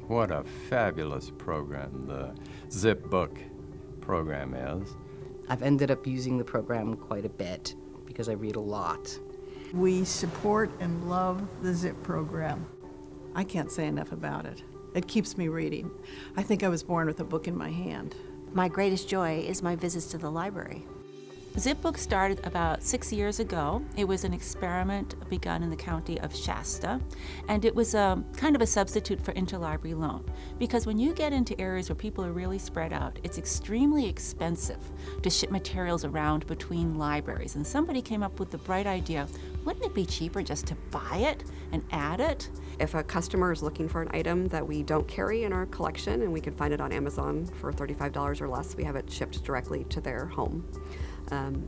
What a fabulous program the Zip Book program is. I've ended up using the program quite a bit because I read a lot. We support and love the ZIP program. I can't say enough about it. It keeps me reading. I think I was born with a book in my hand. My greatest joy is my visits to the library. ZipBook started about 6 years ago. It was an experiment begun in the county of Shasta, and it was kind of a substitute for interlibrary loan. Because when you get into areas where people are really spread out, it's extremely expensive to ship materials around between libraries. And somebody came up with the bright idea, wouldn't it be cheaper just to buy it and add it? If a customer is looking for an item that we don't carry in our collection and we can find it on Amazon for $35 or less, we have it shipped directly to their home.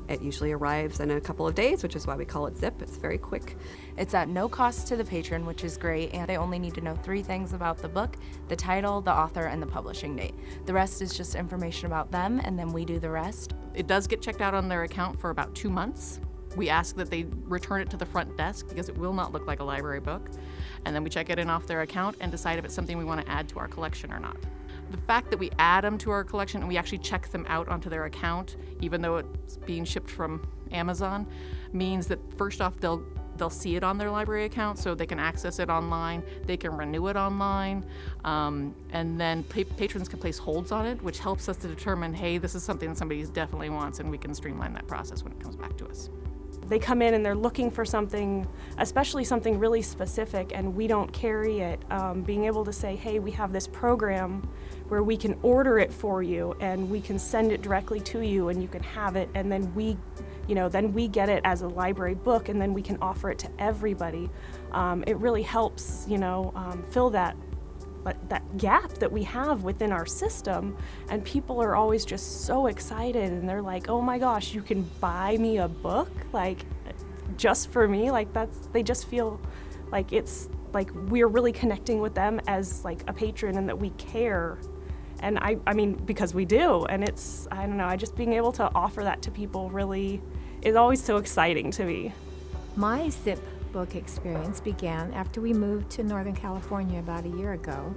It usually arrives in a couple of days, which is why we call it Zip. It's very quick. It's at no cost to the patron, which is great, and they only need to know 3 things about the book: the title, the author, and the publishing date. The rest is just information about them, and then we do the rest. It does get checked out on their account for about 2 months. We ask that they return it to the front desk because it will not look like a library book. And then we check it in off their account and decide if it's something we want to add to our collection or not. The fact that we add them to our collection and we actually check them out onto their account, even though it's being shipped from Amazon, means that first off they'll see it on their library account so they can access it online, they can renew it online, and then patrons can place holds on it, which helps us to determine, hey, this is something that somebody definitely wants, and we can streamline that process when it comes back to us. They come in and they're looking for something, especially something really specific, and we don't carry it. Being able to say, hey, we have this program where we can order it for you and we can send it directly to you and you can have it, and then we get it as a library book and then we can offer it to everybody. It really helps, fill that gap that we have within our system, and people are always just so excited and they're like, oh my gosh, you can buy me a book, like, just for me. Like, they just feel like it's like we're really connecting with them as like a patron and that we care. And I mean, because we do, and it's, I don't know, just being able to offer that to people really is always so exciting to me. My Zip book experience began after we moved to Northern California about a year ago.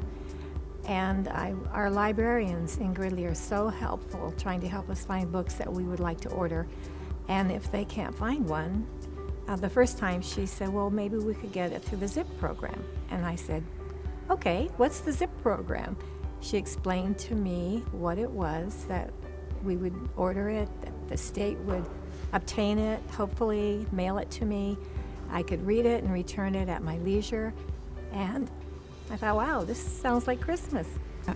And our librarians in Gridley are so helpful, trying to help us find books that we would like to order. And if they can't find one, the first time she said, well, maybe we could get it through the ZIP program. And I said, okay, what's the ZIP program? She explained to me what it was, that we would order it, that the state would obtain it, hopefully mail it to me. I could read it and return it at my leisure. And I thought, wow, this sounds like Christmas.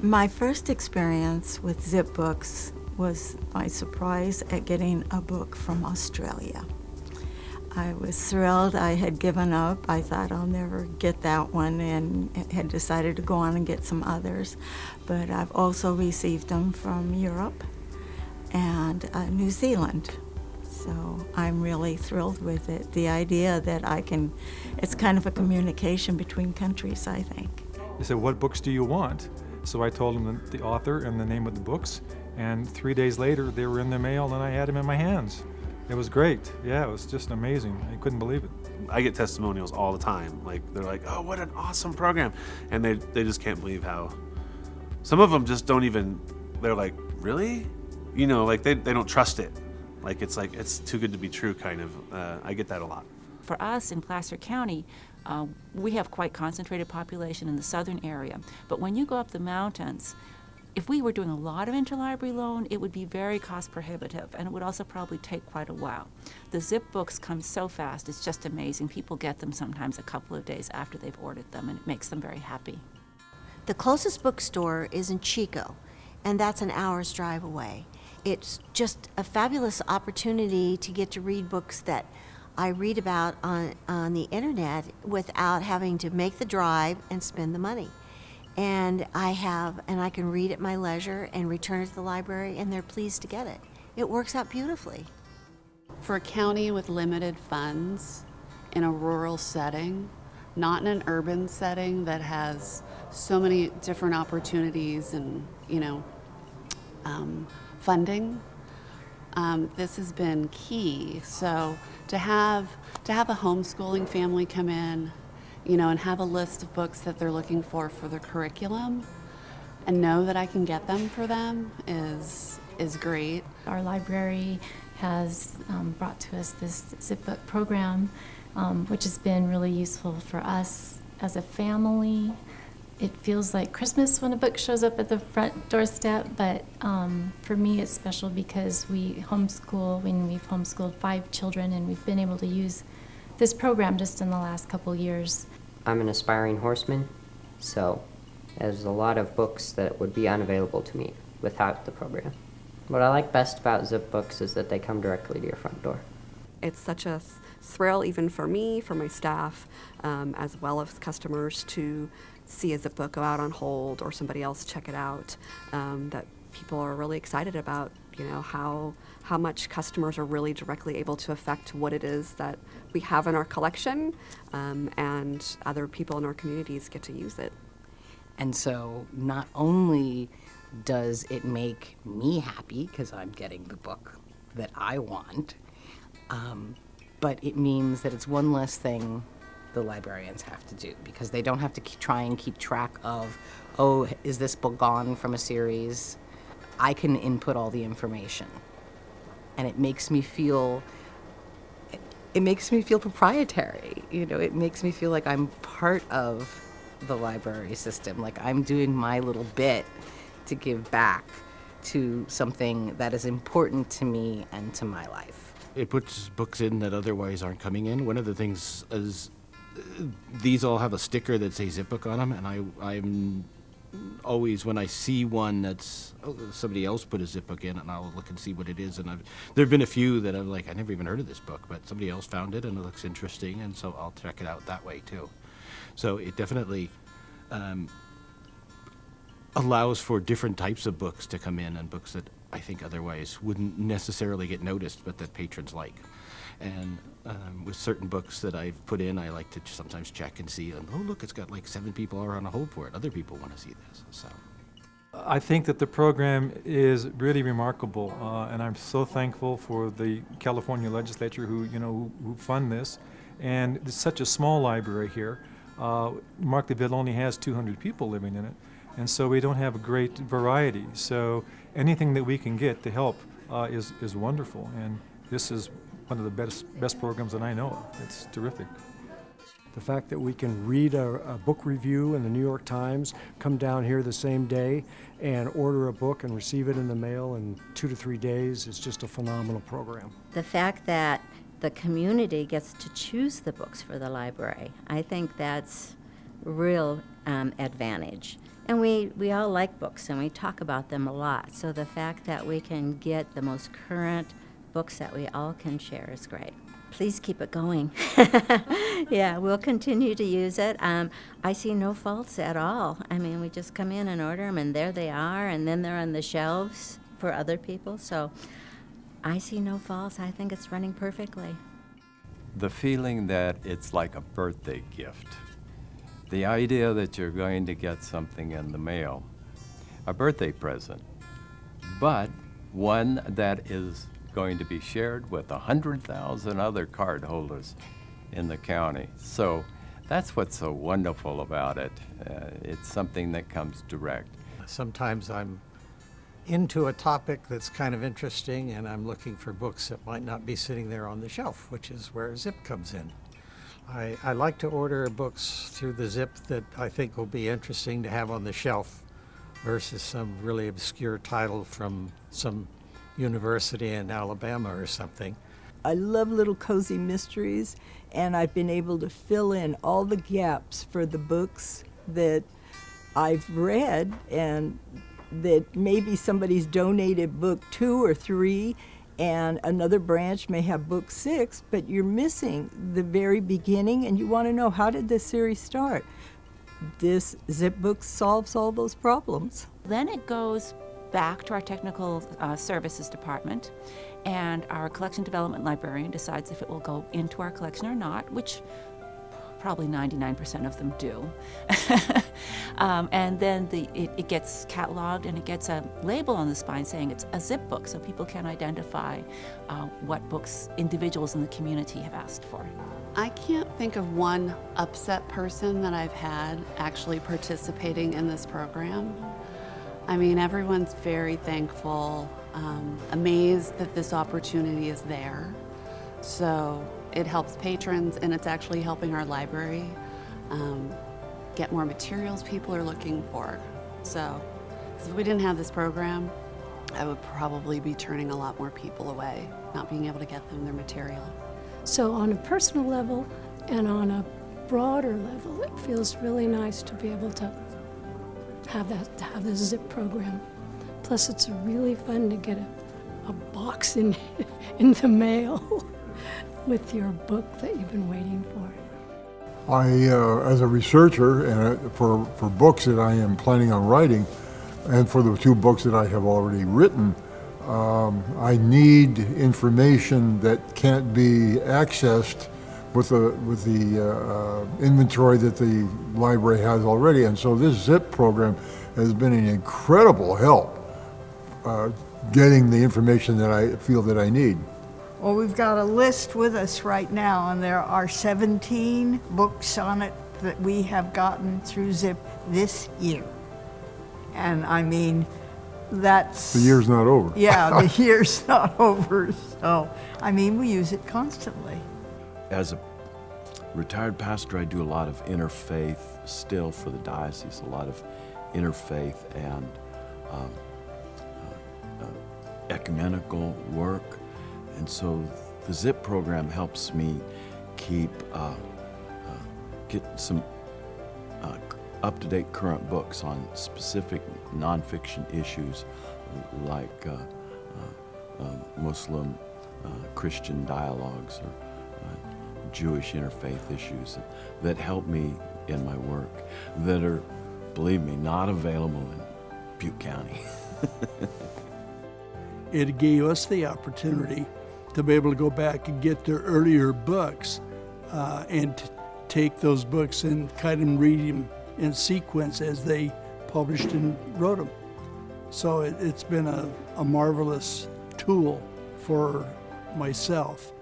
My first experience with Zip Books was my surprise at getting a book from Australia. I was thrilled. I had given up. I thought I'll never get that one and had decided to go on and get some others. But I've also received them from Europe and New Zealand. So I'm really thrilled with it. The idea that it's kind of a communication between countries, I think. They said, what books do you want? So I told them the author and the name of the books, and 3 days later they were in the mail and I had them in my hands. It was great. Yeah, it was just amazing. I couldn't believe it. I get testimonials all the time. Like, they're like, oh, what an awesome program. And they just can't believe how, some of them just don't even, they're like, really? Like they don't trust it. Like, it's too good to be true, kind of. I get that a lot. For us in Placer County, we have quite concentrated population in the southern area. But when you go up the mountains, if we were doing a lot of interlibrary loan, it would be very cost prohibitive, and it would also probably take quite a while. The Zip books come so fast, it's just amazing. People get them sometimes a couple of days after they've ordered them, and it makes them very happy. The closest bookstore is in Chico, and that's an hour's drive away. It's just a fabulous opportunity to get to read books that I read about on the internet without having to make the drive and spend the money. And I can read at my leisure and return it to the library, and they're pleased to get it. It works out beautifully. For a county with limited funds in a rural setting, not in an urban setting that has so many different opportunities and, funding, this has been key. So to have a homeschooling family come in, and have a list of books that they're looking for their curriculum and know that I can get them for them is great. Our library has brought to us this Zip Book program, which has been really useful for us as a family. It feels like Christmas when a book shows up at the front doorstep, but for me it's special because we've homeschooled 5 children, and we've been able to use this program just in the last couple years. I'm an aspiring horseman, so there's a lot of books that would be unavailable to me without the program. What I like best about Zip Books is that they come directly to your front door. It's such a thrill, even for me, for my staff, as well as customers, to see a Zip book go out on hold or somebody else check it out, that people are really excited about, how much customers are really directly able to affect what it is that we have in our collection, and other people in our communities get to use it. And so not only does it make me happy because I'm getting the book that I want, but it means that it's one less thing the librarians have to do, because they don't have to try and keep track of, oh, is this book gone from a series? I can input all the information, and it makes me feel proprietary. It makes me feel like I'm part of the library system, like I'm doing my little bit to give back to something that is important to me and to my life. It puts books in that otherwise aren't coming in. One of the things is these all have a sticker that says Zip Book on them, and I'm always, when I see one that's somebody else put a Zip Book in, and I'll look and see what it is, and there have been a few that I'm like, I never even heard of this book, but somebody else found it and it looks interesting, and so I'll check it out that way too. So it definitely allows for different types of books to come in, and books that I think otherwise wouldn't necessarily get noticed, but that patrons like. And with certain books that I've put in, I like to sometimes check and see, and oh look, it's got like 7 people are on a hold for it. Other people want to see this. So I think that the program is really remarkable, and I'm so thankful for the California legislature who fund this. And it's such a small library here. Markleeville only has 200 people living in it, and so we don't have a great variety. So anything that we can get to help is wonderful, and this is one of the best programs that I know of. It's terrific. The fact that we can read a book review in the New York Times, come down here the same day, and order a book and receive it in the mail in 2 to 3 days is just a phenomenal program. The fact that the community gets to choose the books for the library, I think that's a real advantage. And we all like books, and we talk about them a lot. So the fact that we can get the most current books that we all can share is great. Please keep it going. Yeah, we'll continue to use it. I see no faults at all. I mean, we just come in and order them, and there they are, and then they're on the shelves for other people. So I see no faults. I think it's running perfectly. The feeling that it's like a birthday gift. The idea that you're going to get something in the mail, a birthday present, but one that is going to be shared with 100,000 other card holders in the county. So that's what's so wonderful about it. It's something that comes direct. Sometimes I'm into a topic that's kind of interesting, and I'm looking for books that might not be sitting there on the shelf, which is where Zip comes in. I like to order books through the Zip that I think will be interesting to have on the shelf versus some really obscure title from some university in Alabama or something. I love little cozy mysteries, and I've been able to fill in all the gaps for the books that I've read, and that maybe somebody's donated book 2 or 3, and another branch may have book 6, but you're missing the very beginning, and you want to know, how did this series start? This Zip book solves all those problems. Then it goes back to our technical services department, and our collection development librarian decides if it will go into our collection or not, which probably 99% of them do. And then it gets cataloged and it gets a label on the spine saying it's a zip book, so people can identify what books individuals in the community have asked for. I can't think of one upset person that I've had actually participating in this program. I mean, everyone's very thankful, amazed that this opportunity is there. So it helps patrons, and it's actually helping our library get more materials people are looking for. So if we didn't have this program, I would probably be turning a lot more people away, not being able to get them their material. So on a personal level and on a broader level, it feels really nice to be able to have the ZIP program. Plus, it's really fun to get a box in the mail with your book that you've been waiting for. As a researcher and for books that I am planning on writing, and for the 2 books that I have already written, I need information that can't be accessed with the inventory that the library has already. And so this ZIP program has been an incredible help getting the information that I feel that I need. Well, we've got a list with us right now, and there are 17 books on it that we have gotten through ZIP this year. And I mean, that's... The year's not over. Yeah, the year's not over. So, I mean, we use it constantly. As a retired pastor, I do a lot of interfaith still for the diocese, a lot of interfaith and ecumenical work. And so the ZIP program helps me keep, get some up-to-date current books on specific nonfiction issues like Muslim Christian dialogues or Jewish interfaith issues that help me in my work that are, believe me, not available in Butte County. It gave us the opportunity to be able to go back and get their earlier books and take those books and kind of read them in sequence as they published and wrote them. So it's been a marvelous tool for myself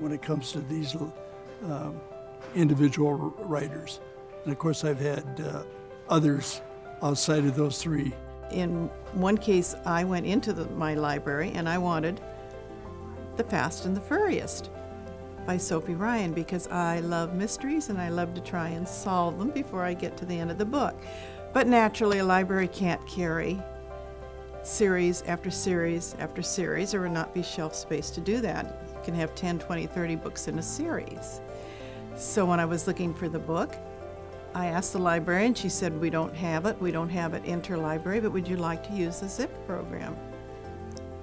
when it comes to these individual writers. And of course I've had others outside of those 3. In one case, I went into my library and I wanted The Fast and the Furriest by Sophie Ryan because I love mysteries and I love to try and solve them before I get to the end of the book. But naturally, a library can't carry series after series after series. There would not be shelf space to do that. You can have 10, 20, 30 books in a series. So when I was looking for the book, I asked the librarian, she said, we don't have it interlibrary, but would you like to use the ZIP program?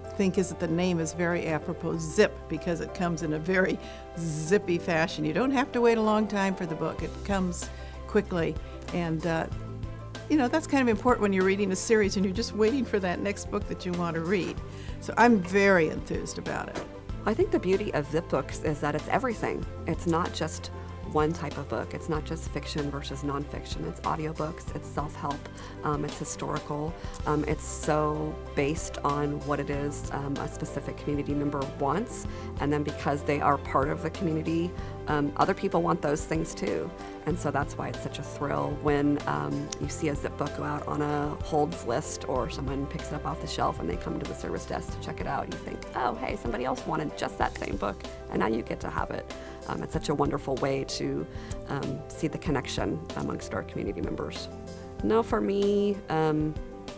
I think is that the name is very apropos, ZIP, because it comes in a very zippy fashion. You don't have to wait a long time for the book. It comes quickly. And, you know, that's kind of important when you're reading a series and you're just waiting for that next book that you want to read. So I'm very enthused about it. I think the beauty of ZIP books is that it's everything. It's not just one type of book. It's not just fiction versus nonfiction. It's audiobooks, it's self-help, it's historical. It's so based on what it is a specific community member wants. And then because they are part of the community, other people want those things too. And so that's why it's such a thrill when you see a ZIP book go out on a holds list or someone picks it up off the shelf and they come to the service desk to check it out. You think, oh, hey, somebody else wanted just that same book and now you get to have it. It's such a wonderful way to see the connection amongst our community members. No, for me,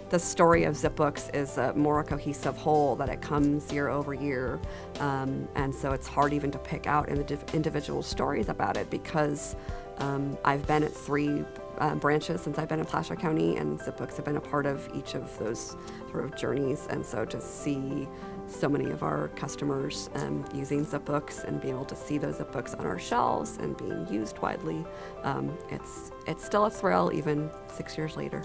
the story of ZIP books is more a cohesive whole, that it comes year over year. And so it's hard even to pick out individual stories about it because I've been at 3 branches since I've been in Placer County, and ZIP books have been a part of each of those sort of journeys. And so to see so many of our customers using ZIP books and being able to see those ZIP books on our shelves and being used widely, it's still a thrill even 6 years later.